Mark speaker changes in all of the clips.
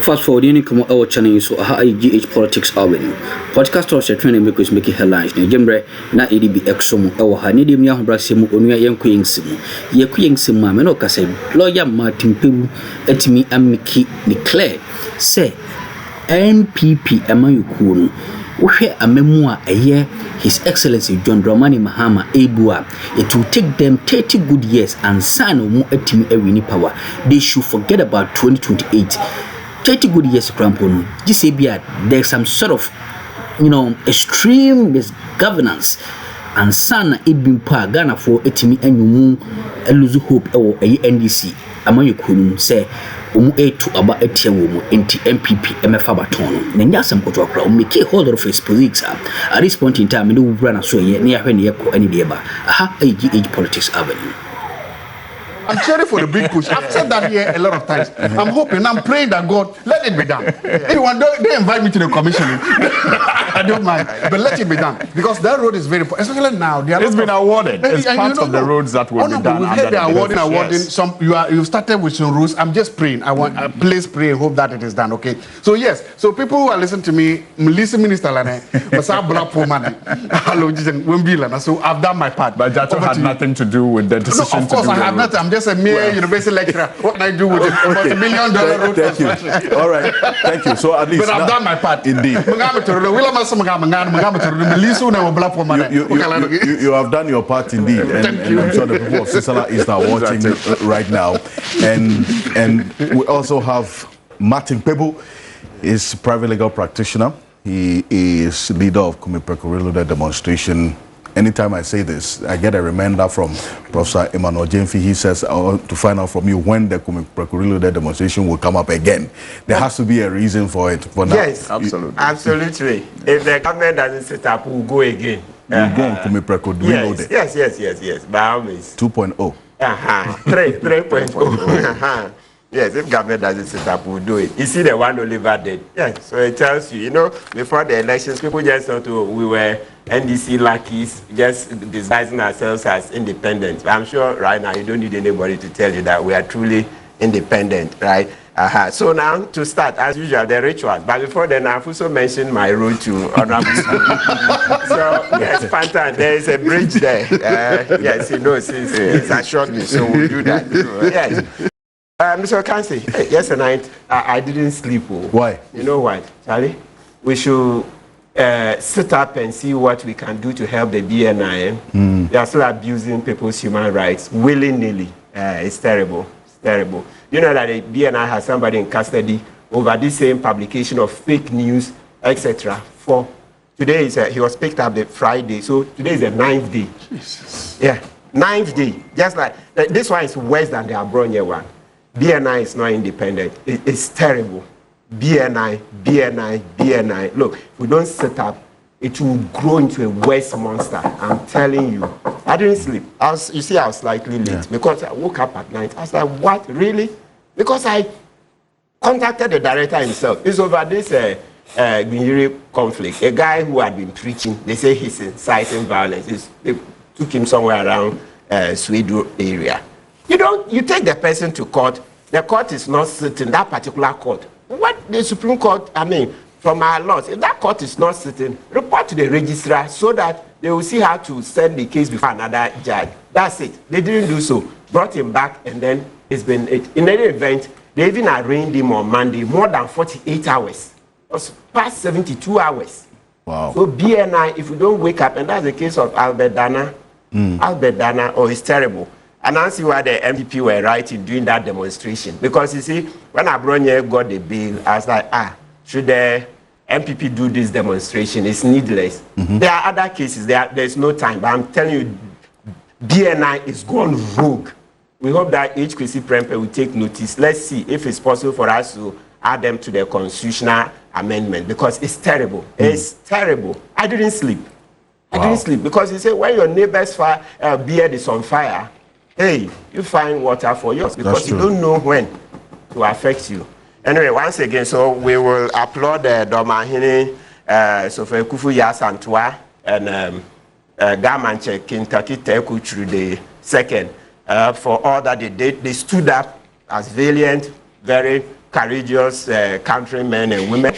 Speaker 1: Fast forward, you come our channel so GH Politics Avenue. Podcast also training because make headlines. Jembre na EDB exomo our Hanidi Mia Brasimu Onia Yankuing Simu. Yakuing Sima Menoka said, Lawyer Law.Kpebu etimi amiki declare say NPP Amayukunu. Where a memoir a year, His Excellency John Presi.Mahama Ebua. It will take them 30 good years and sign no more etimi ewini power. They should forget about 2028. 30 good years crampon. There's some sort of extreme misgovernance and sana ibin pa Ghana for etimi enyumu lose hope or a NDC. Amayukunu say to about a tier woman into MPP MF Abatono. Nanyasam Kotokra, make a holder of his position. At this point in time, no run so near when you any day. Aha, GH Politics Avenue.
Speaker 2: I'm cheering for the big push. I've said that here a lot of times. I'm hoping, I'm praying that God, let it be done. Anyone, they invite me to the commissioning. I don't mind, but let it be done. Because that road is very important, especially now.
Speaker 3: It's been awarded. It's part of the roads that will be done.
Speaker 2: We've had the awarding. Some you started with some rules. I'm just praying. I want please pray and hope that it is done. Okay. So yes. So people who are listening to me, listen, Minister Lane, so I've done my part.
Speaker 3: But that had nothing to do with the decision.
Speaker 2: No, of course I have nothing. I'm just a mere university lecturer. What can I do with it? Okay. $1 million road construction.
Speaker 4: All right. Thank you. So at least.
Speaker 2: But I've done my part.
Speaker 4: Indeed. You have done your part indeed. And I'm sure the people of Sisala East are watching right now. And we also have Law.Kpebu, is a private legal practitioner. He is leader of Kumipreko demonstration. Anytime I say this, I get a reminder from Professor Emmanuel Jemfi. He says, I want to find out from you when the Kumipreko demonstration will come up again. There has to be a reason for it. For now.
Speaker 5: Yes, absolutely. Absolutely. If the government doesn't set up, we'll go again.
Speaker 4: We'll go on Kumipreko. Do we know that?
Speaker 5: Yes. By all means.
Speaker 4: 2.0.
Speaker 5: 3.0. Yes, if government doesn't set up, we'll do it. You see the one Oliver did. Yes, so it tells you, before the elections, people just thought we were NDC lackeys, just disguising ourselves as independent. I'm sure right now you don't need anybody to tell you that we are truly independent, right? So now, to start, as usual, the rituals. But before then, I've also mentioned my road to Honorable School. So, yes, Pantan, there is a bridge there. Yes, he knows, he's assured me, so we'll do that. Yes. Mr. Kansi, yesterday night, I didn't sleep.
Speaker 4: Why?
Speaker 5: You know what, Charlie? We should sit up and see what we can do to help the BNI. They are still abusing people's human rights willy-nilly. It's terrible. It's terrible. You know that the BNI has somebody in custody over this same publication of fake news, etc. For today, he was picked up the Friday, so today is the 9th day.
Speaker 2: Jesus.
Speaker 5: Yeah, 9th day. Just like this one is worse than the Abronia one. BNI is not independent. It's terrible. BNI. Look, if we don't set up, it will grow into a worse monster. I'm telling you. I didn't sleep. I was slightly late because I woke up at night. I was like, what? Really? Because I contacted the director himself. It's over this Guinea conflict. A guy who had been preaching, they say he's inciting violence. They took him somewhere around Swedo area. You take the person to court, the court is not sitting, that particular court. What the Supreme Court, from our laws, if that court is not sitting, report to the registrar so that they will see how to send the case before another judge. That's it. They didn't do so. Brought him back, and then it's been it. In any event, they even arraigned him on Monday, more than 48 hours. It was past 72 hours.
Speaker 4: Wow.
Speaker 5: So BNI, if we don't wake up, and that's the case of Albert Dana, it's terrible. And I see why the MPP were right in doing that demonstration. Because you see, when Abronia got the bill, I was like, should the MPP do this demonstration? It's needless. There are other cases, there's no time. But I'm telling you, BNI is gone rogue. We hope that HKC Prempe will take notice. Let's see if it's possible for us to add them to the constitutional amendment. Because it's terrible. It's terrible. I didn't sleep. I didn't sleep. Because you say, when your neighbor's beard is on fire, hey, you find water for yours because you don't know when to affect you. Anyway, once again, so we will applaud Domahini, for Akuffo Yasantwa, and Gamanche Kentucky Teku through the second for all that they did. They stood up as valiant, very courageous countrymen and women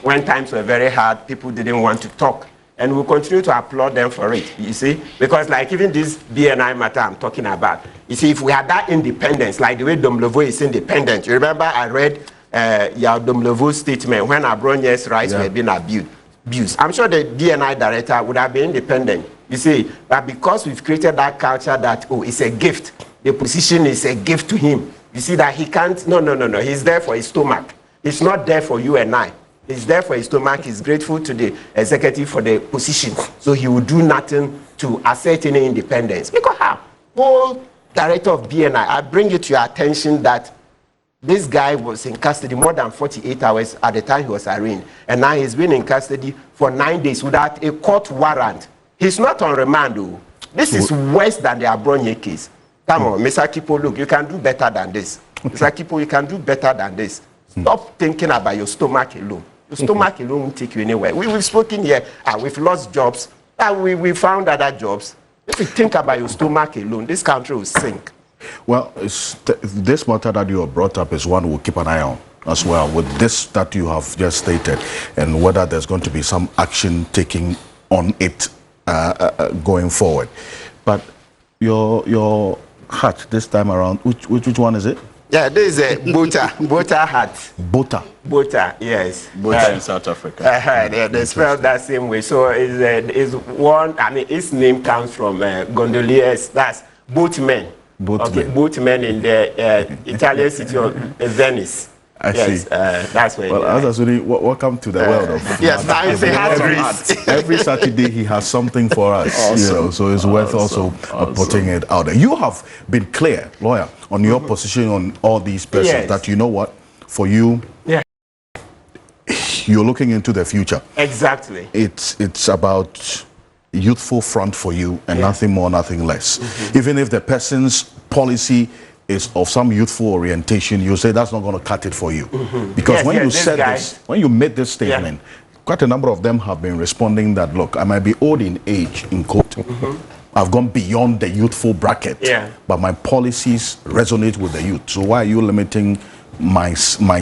Speaker 5: when times were very hard, people didn't want to talk. And we continue to applaud them for it, you see? Because like even this BNI matter I'm talking about, you see, if we had that independence, like the way Domlevo is independent, you remember I read Domlevo's statement when Abronye's rights were being abused. I'm sure the BNI director would have been independent, you see, but because we've created that culture that, oh, it's a gift, the position is a gift to him, you see that he can't, no, he's there for his stomach. He's not there for you and I. He's there for his stomach. He's grateful to the executive for the position. So he will do nothing to assert any independence. Because how? Whole director of BNI, I bring it to your attention that this guy was in custody more than 48 hours at the time he was arraigned. And now he's been in custody for 9 days without a court warrant. He's not on remand, though. This is worse than the Abronye case. Come on, Mr. Akroma, look, you can do better than this. Mr. Akroma, you can do better than this. Stop thinking about your stomach alone. Your stomach alone won't take you anywhere. We've spoken here, we've lost jobs, we found other jobs. If you think about your stomach alone, this country will sink.
Speaker 4: Well, this matter that you have brought up is one we'll keep an eye on as well, with this that you have just stated, and whether there's going to be some action taken on it going forward. But your hat this time around, which one is it?
Speaker 5: Yeah, this is a Bota hat. Bota, yes.
Speaker 3: Bota in South Africa.
Speaker 5: They spell that same way. So it's one, I mean, its name comes from gondoliers, that's boatmen. Boatmen in the Italian city of Venice.
Speaker 4: I see.
Speaker 5: That's where.
Speaker 4: Well, Azazuri, welcome to the world of.
Speaker 5: Yes, now it's a hat.
Speaker 4: Every Saturday he has something for us, so it's worth also putting it out there. You have been clear, lawyer, on your position on all these persons. That you know what, for you, you're looking into the future.
Speaker 5: Exactly.
Speaker 4: It's about youthful front for you and nothing more, nothing less. Even if the person's policy is of some youthful orientation, you say that's not going to cut it for you. Because when you said this, when you made this statement, quite a number of them have been responding that, look, I might be old in age, in quote. I've gone beyond the youthful bracket, but my policies resonate with the youth. So why are you limiting my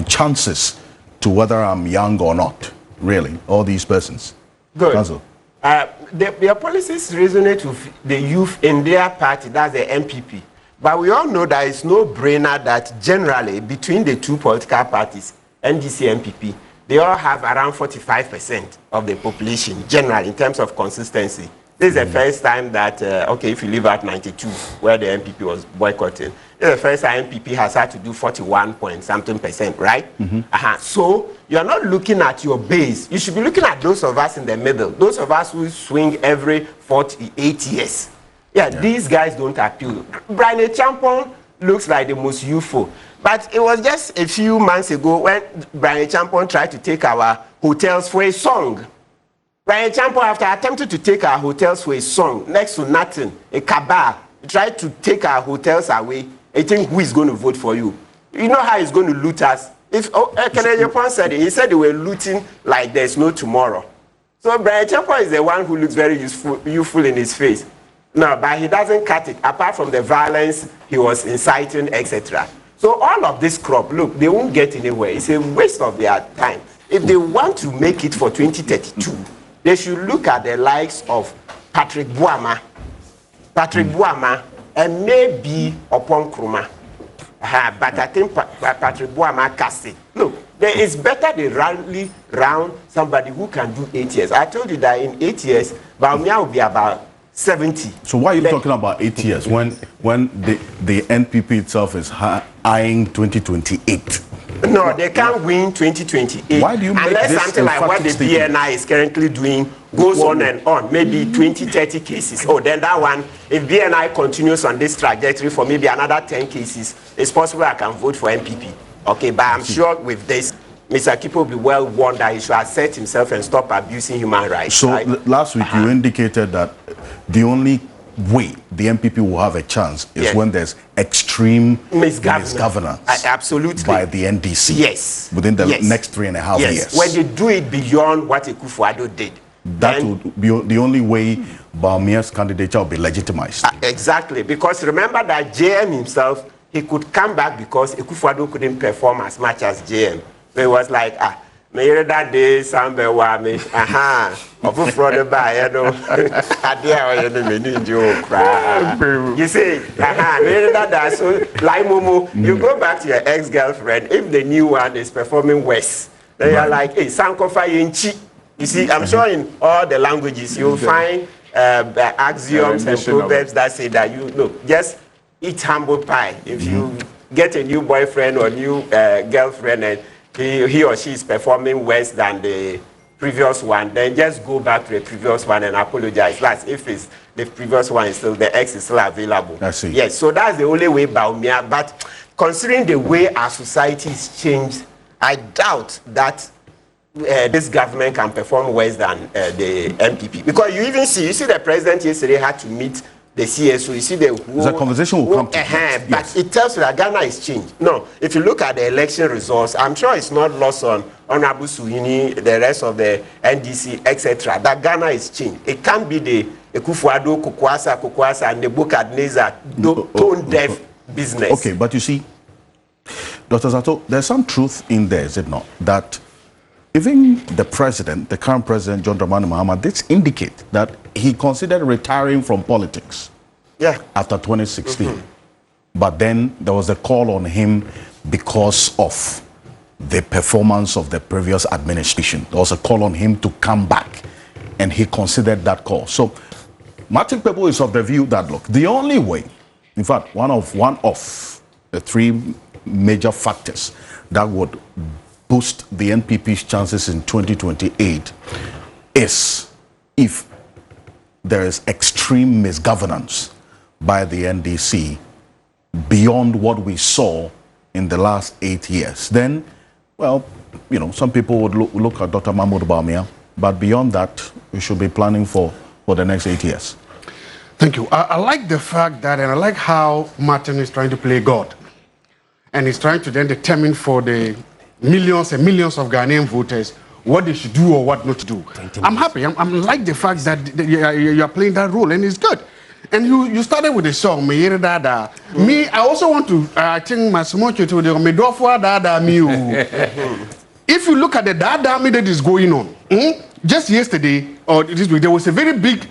Speaker 4: chances to whether I'm young or not? Really, all these persons.
Speaker 5: Good. Their policies resonate with the youth in their party, that's the MPP. But we all know that it's no brainer that generally between the two political parties, NDC and MPP, they all have around 45% of the population, generally, in terms of consistency. This is the first time that, okay, if you leave out 92, where the MPP was boycotting, this is the first time MPP has had to do 41-point-something%, right? So you're not looking at your base. You should be looking at those of us in the middle, those of us who swing every 48 years. These guys don't appeal. Brian Champon looks like the most youthful. But it was just a few months ago when Brian Champon tried to take our hotels for a song. Brian Champon, after attempting to take our hotels for a song, next to nothing, a cabal, tried to take our hotels away. I think who is going to vote for you? You know how he's going to loot us? If Kennedy Japan said it, he said they were looting like there's no tomorrow. So Brian Champon is the one who looks very youthful in his face. No, but he doesn't cut it, apart from the violence he was inciting, etc. So all of this crop, look, they won't get anywhere. It's a waste of their time. If they want to make it for 2032, they should look at the likes of Patrick Buama, and maybe Upon Kruma. But I think Patrick Buama cast it. Look, it's better they rally round somebody who can do 8 years. I told you that in 8 years, Bawumia will be about 70.
Speaker 4: So why are you talking about 8 years when the NPP itself is eyeing 2028?
Speaker 5: No, they can't win 2028.
Speaker 4: Why do you make
Speaker 5: unless
Speaker 4: this
Speaker 5: something like what the BNI is currently doing goes on and on, maybe 20, 30 cases. Oh, then that one, if BNI continues on this trajectory for maybe another 10 cases, it's possible I can vote for MPP. Okay, but I'm sure with this, Mr. Akroma will be well warned that he should assert himself and stop abusing human rights.
Speaker 4: So last week you indicated that the only way the MPP will have a chance is when there's extreme misgovernance.
Speaker 5: Absolutely.
Speaker 4: By the NDC.
Speaker 5: Yes.
Speaker 4: Within the next 3.5 years.
Speaker 5: When they do it beyond what Akuffo did.
Speaker 4: That would be the only way Bawumia's candidature will be legitimized.
Speaker 5: Exactly. Because remember that JM himself, he could come back because Akuffo couldn't perform as much as JM. So it was like, me that day, somebody wa me, of fraud by, you know, you see, that so like Momo, you go back to your ex-girlfriend. If the new one is performing worse, then you're like, hey, Sankofa Yinchi. You see, I'm sure in all the languages you'll find axioms and proverbs that say that you look, just eat humble pie. If you get a new boyfriend or new girlfriend and he or she is performing worse than the previous one, then just go back to the previous one and apologize. That's if it's the previous one is still, the ex is still available.
Speaker 4: I see.
Speaker 5: Yes, so that's the only way Bawumia. But considering the way our society is changed, I doubt that this government can perform worse than the MPP. Because you see the president yesterday had to meet the CSO. You see the
Speaker 4: conversation will come to
Speaker 5: that. But it tells you that Ghana is changed. No, if you look at the election results, I'm sure it's not lost on Honorable Suhini, the rest of the NDC, etc. That Ghana is changed. It can't be the Akuffo, Kukwasa, and the Nebukadnezar tone deaf business.
Speaker 4: Okay, but you see, Dr. Zato, there's some truth in there, is it not? That even the president, the current president, John Dramani Mahama, did indicate that he considered retiring from politics after 2016. But then there was a call on him because of the performance of the previous administration. There was a call on him to come back, and he considered that call. So Law.Kpebu is of the view that, look, the only way, in fact, one of the three major factors that would boost the NPP's chances in 2028 is if there is extreme misgovernance by the NDC beyond what we saw in the last 8 years. Then, well, you know, some people would look at Dr. Mahmoud Bawumia, but beyond that, we should be planning for the next 8 years.
Speaker 2: Thank you. I like the fact that, and I like how Martin is trying to play God. And he's trying to then determine for the millions and millions of Ghanaian voters what they should do or what not to do. I'm happy. I'm like the fact that you are playing that role, and it's good. And you started with the song, Me Yere Dada. Me, I also want to, I think, my small to the Me Dofwa Dada Me. If you look at the Dada Me that is going on, just yesterday or this week, there was a very big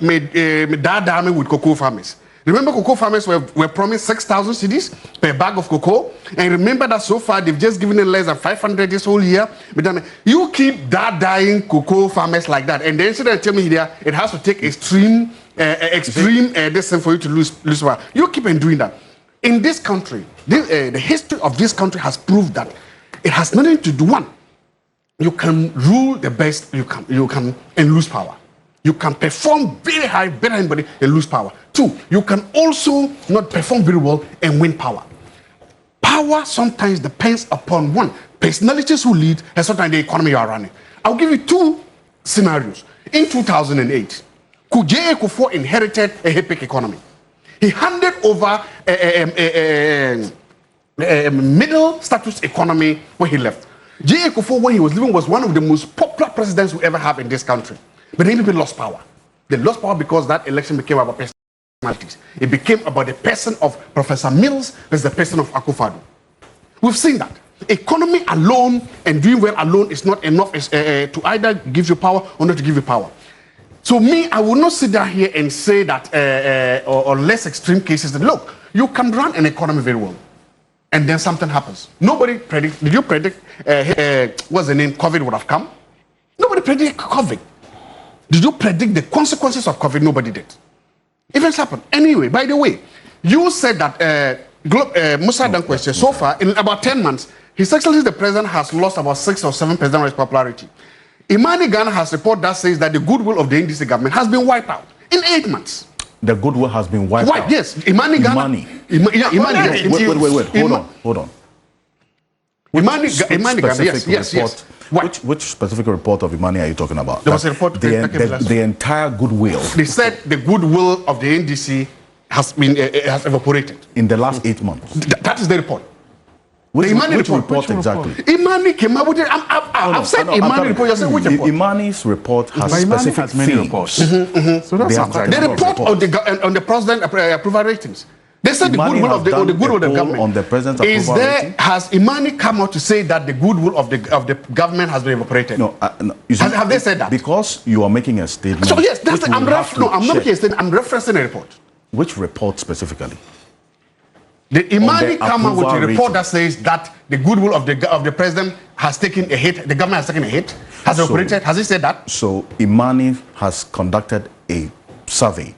Speaker 2: Dada Me with cocoa farmers. Remember, cocoa farmers were promised 6,000 cedis per bag of cocoa. And remember that so far they've just given it less than 500 this whole year. But then you keep dying cocoa farmers like that. And then instead of telling me here, it has to take extreme distance for you to lose power. You keep on doing that. In this country, the history of this country has proved that it has nothing to do. One, you can rule the best you can and lose power. You can perform very high, better than anybody, and lose power. Two, you can also not perform very well and win power. Power sometimes depends upon one, personalities who lead, and sometimes the economy you are running. I'll give you two scenarios. In 2008, Akuffo inherited a HEPIC economy. He handed over a middle status economy when he left. Akuffo, when he was living, was one of the most popular presidents we ever have in this country. But then people lost power. They lost power because that election became about personalities. It became about the person of Professor Mills versus the person of Akuffo. We've seen that. Economy alone and doing well alone is not enough to either give you power or not to give you power. So me, I will not sit down here and say that or less extreme cases that, look, you can run an economy very well. And then something happens. Nobody predict. Did you predict what's the name? COVID would have come? Nobody predicted COVID. Did you predict the consequences of COVID? Nobody did. Events happened. Anyway, by the way, you said that Musah Dankwah, so far, in about 10 months, His Excellency the President has lost about 6 or 7% of his popularity. Imani Ghana has a report that says that the goodwill of the NDC government has been wiped out in 8 months.
Speaker 4: The goodwill has been wiped out?
Speaker 2: Yes. Imani Ghana.
Speaker 4: Imani.
Speaker 2: Wait.
Speaker 4: Hold on.
Speaker 2: Imani Ghana, yes.
Speaker 4: Which specific report of Imani are you talking about?
Speaker 2: There was a report.
Speaker 4: The entire goodwill.
Speaker 2: They said the goodwill of the NDC has evaporated.
Speaker 4: In the last 8 months?
Speaker 2: That is the report.
Speaker 4: Which report exactly?
Speaker 2: Imani came up with it. I've said Imani report. You said which report?
Speaker 4: Imani's report has specific
Speaker 3: has many reports.
Speaker 2: So that's the report on the president approval ratings. They said the goodwill of the goodwill of the government.
Speaker 4: On the president's
Speaker 2: is
Speaker 4: approval
Speaker 2: there
Speaker 4: rating?
Speaker 2: has Imani come out to say that the goodwill of the government has been evaporated?
Speaker 4: No, you see,
Speaker 2: have they said that?
Speaker 4: Because you are making a statement.
Speaker 2: So yes, that's I'm not making a statement. I'm referencing a report.
Speaker 4: Which report specifically?
Speaker 2: The Imani come out with a report
Speaker 4: rating.
Speaker 2: that says that the goodwill of the president has taken a hit. The government has taken a hit. Has evaporated. Has he said that?
Speaker 4: So Imani has conducted a survey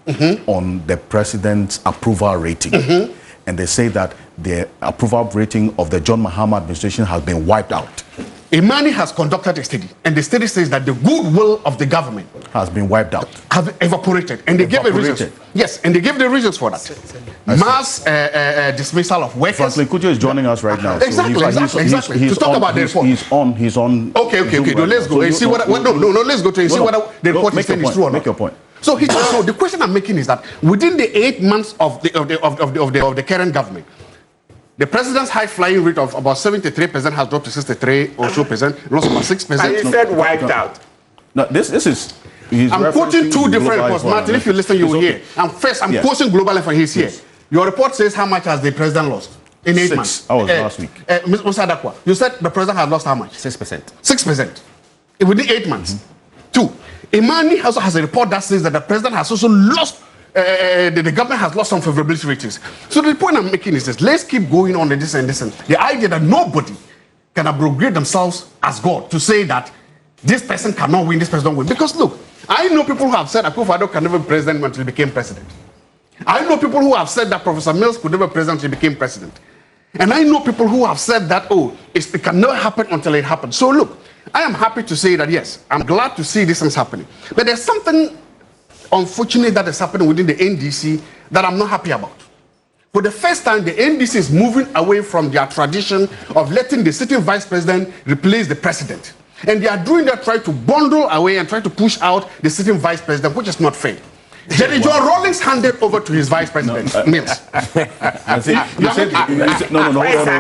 Speaker 4: on the president's approval rating, and they say that the approval rating of the John Mahama administration has been wiped out.
Speaker 2: Imani has conducted a study, and the study says that the goodwill of the government
Speaker 4: Has been wiped out.
Speaker 2: have evaporated, and they gave a reason. Yes, and they gave the reasons for that. Mass dismissal of workers.
Speaker 4: Franklin Kujo is joining us right now.
Speaker 2: Exactly. To talk about the report.
Speaker 4: He's on.
Speaker 2: Okay. No, let's go and see what. No, let's go to and see what the report is saying is true or not.
Speaker 4: Make your point.
Speaker 2: So the question I'm making is that within the 8 months of the current government, the president's high flying rate of about 73% has dropped to 63 or so percent, lost about 6%.
Speaker 5: And he said wiped out.
Speaker 4: No, this is.
Speaker 2: I'm quoting two different reports, Martin. If you listen, you will hear. I'm quoting Global Info. He's here. Your report says how much has the president lost in 8 months?
Speaker 4: That was last week.
Speaker 2: Musah, Dankwah, you said the president has lost how much?
Speaker 3: 6%.
Speaker 2: 6% within 8 months. 2. Imani also has a report that says that the president has also lost. The government has lost some favorability ratings. So the point I'm making is this: let's keep going on this and this, and the idea that nobody can abrogate themselves as God to say that this person cannot win, this person don't win. Because look, I know people who have said Akuffo can never be president until he became president. I know people who have said that Professor Mills could never be president until he became president. And I know people who have said that, it can never happen until it happens. So look, I am happy to say that yes, I'm glad to see these things happening. But there's something unfortunate that is happening within the NDC that I'm not happy about. For the first time, the NDC is moving away from their tradition of letting the sitting vice president replace the president. And they are doing that, trying to bundle away and try to push out the sitting vice president, which is not fair. Jerry John Rawlings handed over to his vice president, Mills.
Speaker 4: No, gentlemen,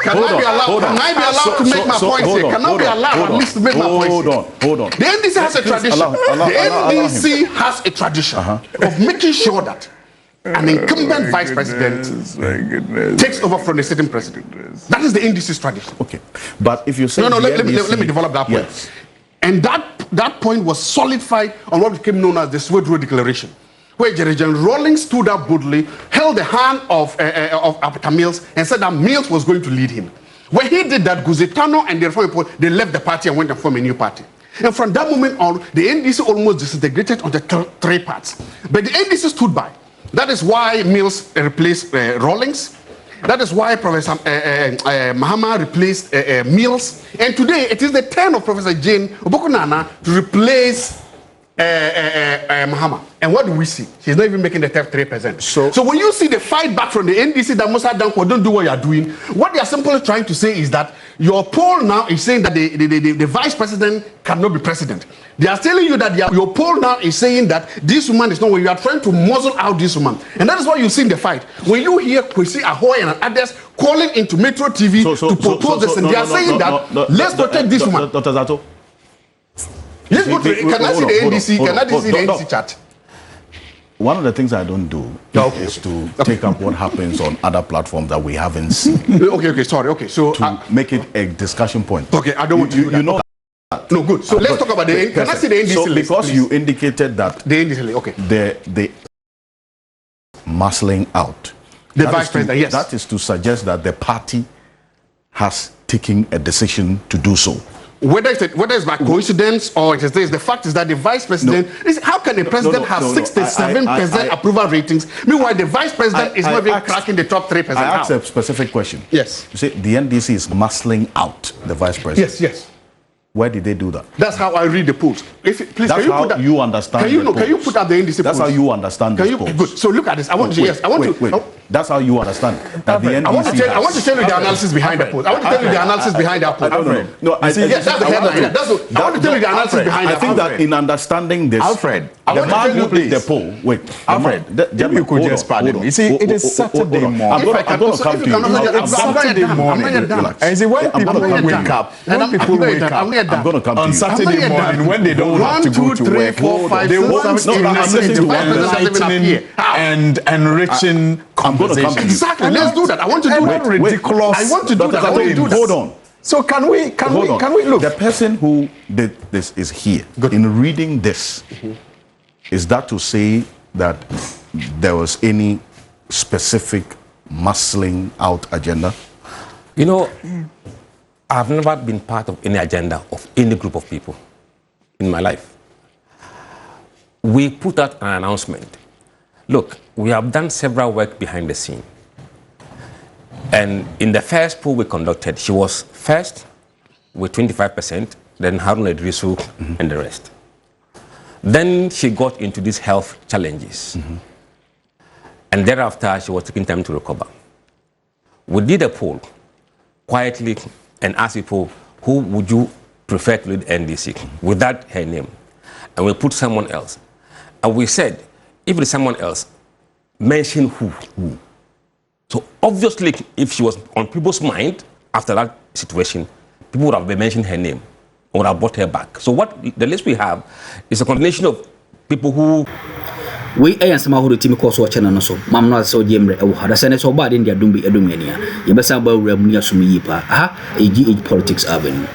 Speaker 4: hold on.
Speaker 2: Can I be allowed to make my point here? Can I be allowed at least to make my point here?
Speaker 4: Hold on.
Speaker 2: The NDC has a tradition. The NDC has a tradition of making sure that an incumbent vice president takes over from the sitting president. That is the NDC's tradition.
Speaker 4: Okay, but if you say
Speaker 2: let me develop that point. Yes. And that point was solidified on what became known as the Swede Road Declaration, where Jerry John Rawlings stood up boldly, held the hand of Mills, and said that Mills was going to lead him. When he did that, Guzetano and the Reform Report, they left the party and went and formed a new party. And from that moment on, the NDC almost disintegrated onto three parts. But the NDC stood by. That is why Mills replaced Rawlings. That is why Professor Mahama replaced Mills. And today, it is the turn of Professor Jane Obokunana to replace Mahama. And what do we see? She's not even making the 3%. So when you see the fight back from the NDC that Musah Dankwah don't do what you are doing, what they are simply trying to say is that your poll now is saying that the vice president cannot be president. They are telling you that your poll now is saying that this woman is not what you are trying to muzzle out this woman. And that is what you see in the fight. When you hear Kwesi Ahoy and others calling into Metro TV to propose this, and they are saying that let's protect this woman.
Speaker 4: Dr. Zato.
Speaker 2: Let's go to can I see the NDC? Can I see the NDC chat?
Speaker 4: One of the things I don't do is to take up what happens on other platforms that we haven't seen.
Speaker 2: Sorry. So
Speaker 4: to make it a discussion point.
Speaker 2: Okay, I don't want to do that.
Speaker 4: You know.
Speaker 2: No, good. So let's talk about the. Can I see the NDC list?
Speaker 4: Because you indicated that
Speaker 2: the NDC list, okay.
Speaker 4: The muscling out.
Speaker 2: The vice president, yes.
Speaker 4: That is to suggest that the party has taken a decision to do so.
Speaker 2: Whether it's by coincidence or it is the fact is that the vice president how can the president have 67% approval ratings, meanwhile the vice president is not even cracking the top 3%?
Speaker 4: I asked a specific question.
Speaker 2: Yes.
Speaker 4: You say the NDC is muscling out the vice president.
Speaker 2: Yes.
Speaker 4: Where did they do that?
Speaker 2: That's how I read the polls.
Speaker 4: You understand.
Speaker 2: Can you put up the NDC polls?
Speaker 4: That's how you understand the polls.
Speaker 2: Good. So look at this. I want to.
Speaker 4: That's how you understand that the NDC
Speaker 2: I want to tell you the analysis behind the poll. I want to tell you the analysis behind that poll.
Speaker 4: No, I think
Speaker 2: yes, that's the headline. I want to tell you the analysis behind that poll.
Speaker 4: I think that in understanding this,
Speaker 3: Alfred,
Speaker 4: the man who did the poll, wait,
Speaker 3: Alfred, if you could just pardon me. You see, it is Saturday morning.
Speaker 4: I'm going to come to you.
Speaker 3: It's Saturday morning. And see, when people wake up, I'm going to come to you. On Saturday morning, when they don't have to go to work, they want to listen to enlightening and enriching conversation.
Speaker 2: Exactly. Let's do that. I want to do that.
Speaker 3: Ridiculous.
Speaker 2: I want to do that.
Speaker 4: Hold on.
Speaker 3: So can we look?
Speaker 4: The person who did this is here. In reading this, is that to say that there was any specific muscling out agenda?
Speaker 6: You know, I've never been part of any agenda of any group of people in my life. We put out an announcement. Look, we have done several work behind the scene. And in the first poll we conducted, she was first with 25%, then Harun Idrisu and the rest. Then she got into these health challenges. And thereafter, she was taking time to recover. We did a poll quietly and asked people, who would you prefer to lead NDC without her name? And we put someone else. And we said, if it's someone else, mention who. So obviously, if she was on people's mind after that situation, people would have mentioned her name or would have brought her back. So what the list we have is a combination of people who...
Speaker 1: We ayan sama huru timi ko so chana no so mamno so jemre e wo hada sene so bad in dia dumbi edumania ye besa ba wura mu ya sumi yipa aha AGH Politics Avenue.